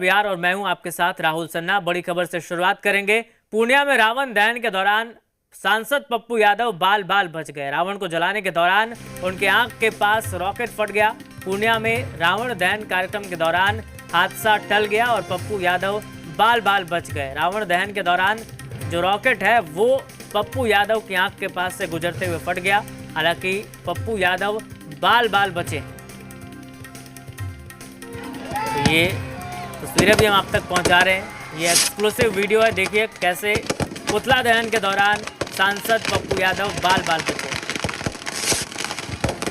बिहार और मैं हूं आपके साथ राहुल सन्ना। बड़ी खबर से शुरुआत करेंगे। पूर्णिया में रावण दहन के दौरान सांसद पप्पू यादव बाल बाल बच गए। रावण को जलाने के दौरान उनके आंख के पास रॉकेट फट गया। पूर्णिया में रावण दहन कार्यक्रम के दौरान हादसा टल गया और पप्पू यादव बाल बाल बच गए। रावण दहन के दौरान जो रॉकेट है वो पप्पू यादव की आंख के पास से गुजरते हुए फट गया। हालांकि पप्पू यादव बाल बाल बचे। तो ये तस्वीरें भी हम आप तक पहुंचा रहे हैं। ये एक्सक्लूसिव वीडियो है, देखिए कैसे पुतला दहन के दौरान सांसद पप्पू यादव बाल बाल बचे।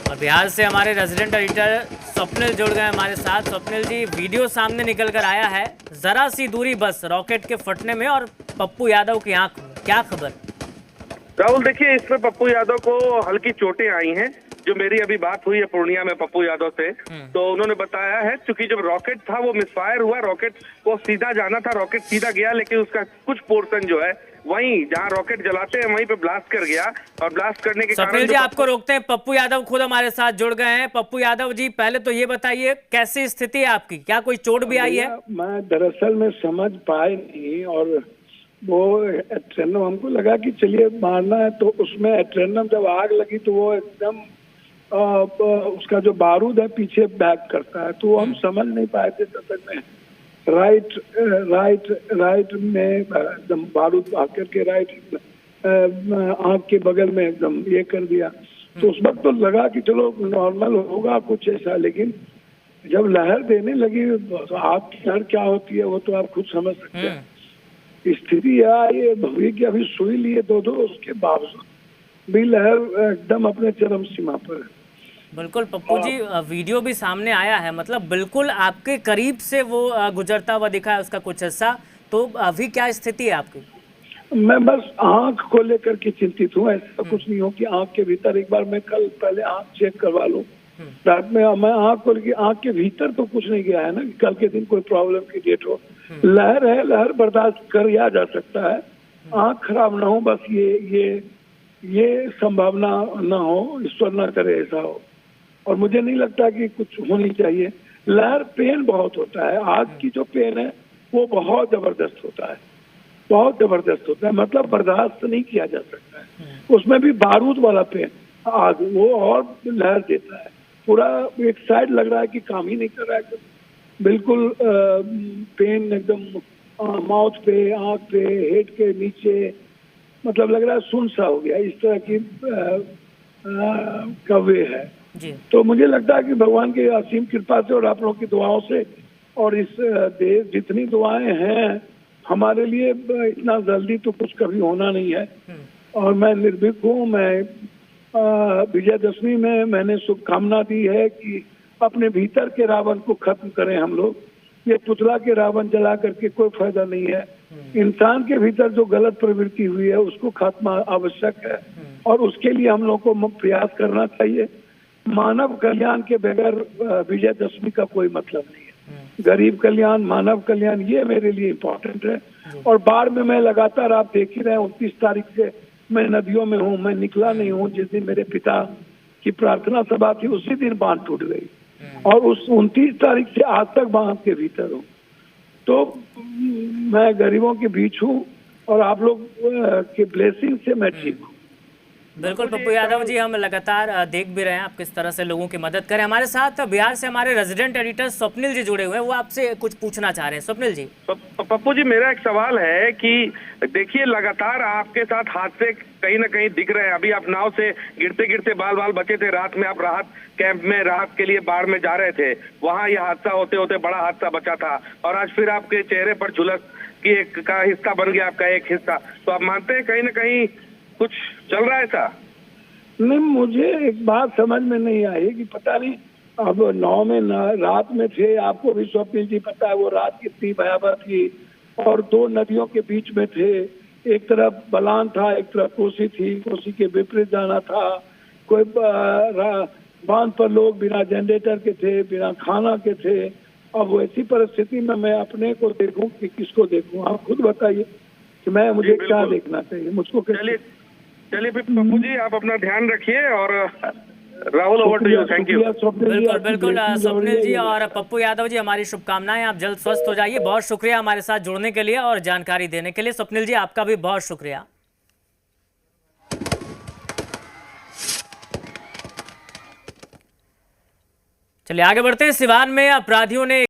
और बिहार से हमारे रेजिडेंट एडिटर स्वप्निल जुड़ गए हमारे साथ। स्वप्निल जी, वीडियो सामने निकल कर आया है, जरा सी दूरी बस रॉकेट के फटने में और पप्पू यादव की आंख में, क्या खबर? राहुल, देखिए, इसमें पप्पू यादव को हल्की चोटें आई हैं। जो मेरी अभी बात हुई है पूर्णिया में पप्पू यादव से, तो उन्होंने बताया है क्योंकि जब रॉकेट था वो मिसफायर हुआ, रॉकेट को सीधा जाना था, रॉकेट सीधा गया, लेकिन उसका कुछ पोर्शन जो है वहीं जहां रॉकेट जलाते हैं वहीं पे ब्लास्ट कर गया। और ब्लास्ट करने के कारण स्वप्निल जी, आपको रोकते हैं, पप्पू यादव खुद हमारे साथ जुड़ गए हैं। पप्पू यादव जी, पहले तो ये बताइए कैसी स्थिति है आपकी, क्या कोई चोट भी आई है? मैं दरअसल में समझ पाए नहीं, और वो एट्रेनम हमको लगा कि चलिए मारना है, तो उसमें एट्रेनम जब आग लगी तो वो एकदम उसका जो बारूद है पीछे बैक करता है, तो हम समझ नहीं पाए थे तब तक में राइट में एकदम बारूद आकर के राइट आंख के बगल में एकदम ये कर दिया। तो उस वक्त तो लगा कि चलो नॉर्मल होगा कुछ ऐसा, लेकिन जब लहर देने लगी, आग की लहर क्या होती है वो तो आप खुद समझ सकते हैं। स्थिति ये भवी की अभी सुई लिए दो उसके बावजूद भी लहर एकदम अपने चरम सीमा पर है। बिल्कुल पप्पू जी, वीडियो भी सामने आया है, मतलब बिल्कुल आपके करीब से वो गुजरता हुआ दिखा है उसका कुछ हिस्सा। तो अभी क्या स्थिति है आपकी? मैं बस आंख को लेकर के चिंतित हूँ। ऐसा कुछ नहीं हो कि आंख के भीतर, एक बार मैं कल पहले आंख चेक करवा लूँ रात में। मैं आंख को लेकर, आंख के भीतर तो कुछ नहीं गया है ना, कल के दिन कोई प्रॉब्लम क्रिएट हो। लहर है, लहर बर्दाश्त किया जा सकता है, आंख खराब ना हो, बस ये संभावना ना हो, ईश्वर ना करे ऐसा हो। और मुझे नहीं लगता कि कुछ होनी चाहिए। लहर पेन बहुत होता है, आग की जो पेन है वो बहुत जबरदस्त होता है, बहुत जबरदस्त होता है, मतलब बर्दाश्त नहीं किया जा सकता है। उसमें भी बारूद वाला पेन आग, वो और लहर देता है। पूरा एक साइड लग रहा है कि काम ही नहीं कर रहा है, बिल्कुल पेन एकदम माउथ पे, आंख पे, हेड के नीचे, मतलब लग रहा है सुन सा हो गया, इस तरह की कवे है जी। तो मुझे लगता है कि भगवान की असीम कृपा से और आप लोगों की दुआओं से, और इस देश जितनी दुआएं हैं हमारे लिए, इतना जल्दी तो कुछ कभी होना नहीं है। और मैं निर्भीक हूँ। मैं विजयदशमी में मैंने शुभकामना दी है कि अपने भीतर के रावण को खत्म करें हम लोग। ये पुतला के रावण जला करके कोई फायदा नहीं है। इंसान के भीतर जो गलत प्रवृत्ति हुई है उसको खात्मा आवश्यक है, और उसके लिए हम लोग को प्रयास करना चाहिए। मानव कल्याण के बगैर विजयदशमी का कोई मतलब नहीं है। गरीब कल्याण, मानव कल्याण, ये मेरे लिए इम्पोर्टेंट है। और बाढ़ में मैं लगातार, आप देख ही रहे हैं, 29 तारीख से मैं नदियों में हूँ, मैं निकला नहीं हूँ। जिस दिन मेरे पिता की प्रार्थना सभा थी उसी दिन बांध टूट गई, और उस 29 तारीख से आज तक बांध के भीतर हूँ। तो मैं गरीबों के बीच हूँ, और आप लोग के ब्लेसिंग से मैं ठीक हूँ। बिल्कुल पप्पू यादव जी, हम लगातार देख भी रहे हैं आप किस तरह से लोगों की मदद करें। हमारे साथ बिहार से हमारे रेजिडेंट एडिटर स्वप्निल जी जुड़े हुए हैं, वो आपसे कुछ पूछना चाह रहे हैं। स्वप्निल जी। पप्पू जी, मेरा एक सवाल है कि देखिए, लगातार आपके साथ हादसे कहीं ना कहीं दिख रहे हैं। अभी आप नाव से गिरते गिरते बाल बाल बचे थे, रात में आप राहत कैंप में राहत के लिए बाढ़ में जा रहे थे, वहां यह हादसा होते होते बड़ा हादसा बचा था, और आज फिर आपके चेहरे पर झुलस की का हिस्सा बन गया, आपका एक हिस्सा। तो आप मानते हैं कहीं ना कहीं कुछ चल रहा है ऐसा? नहीं, मुझे एक बात समझ में नहीं आई कि पता नहीं, अब नाव में रात में थे, आपको भी स्वप्निल जी पता है वो रात कितनी भयावह थी, और दो नदियों के बीच में थे। एक तरफ बलान था, एक तरफ कोसी थी, कोसी के विपरीत जाना था। कोई बांध पर लोग बिना जनरेटर के थे, बिना खाना के थे। अब ऐसी परिस्थिति में मैं अपने को देखूं कि किसको देखूं? आप खुद बताइए कि मुझे क्या देखना चाहिए, मुझको। चलिए फिर पप्पू जी, आप अपना ध्यान रखिए, और Rahul, over to you, thank you. शुक्रिया स्वप्निल जी, बिल्कुल आपकी बिल्कुल ब्रेकिंग हो रही स्वप्निल है, जी ये और पप्पू यादव जी, हमारी शुभकामनाएं, आप जल्द स्वस्थ हो जाइए। बहुत शुक्रिया हमारे साथ जुड़ने के लिए और जानकारी देने के लिए। स्वप्निल जी, आपका भी बहुत शुक्रिया। चलिए आगे बढ़ते हैं। सिवान में अपराधियों ने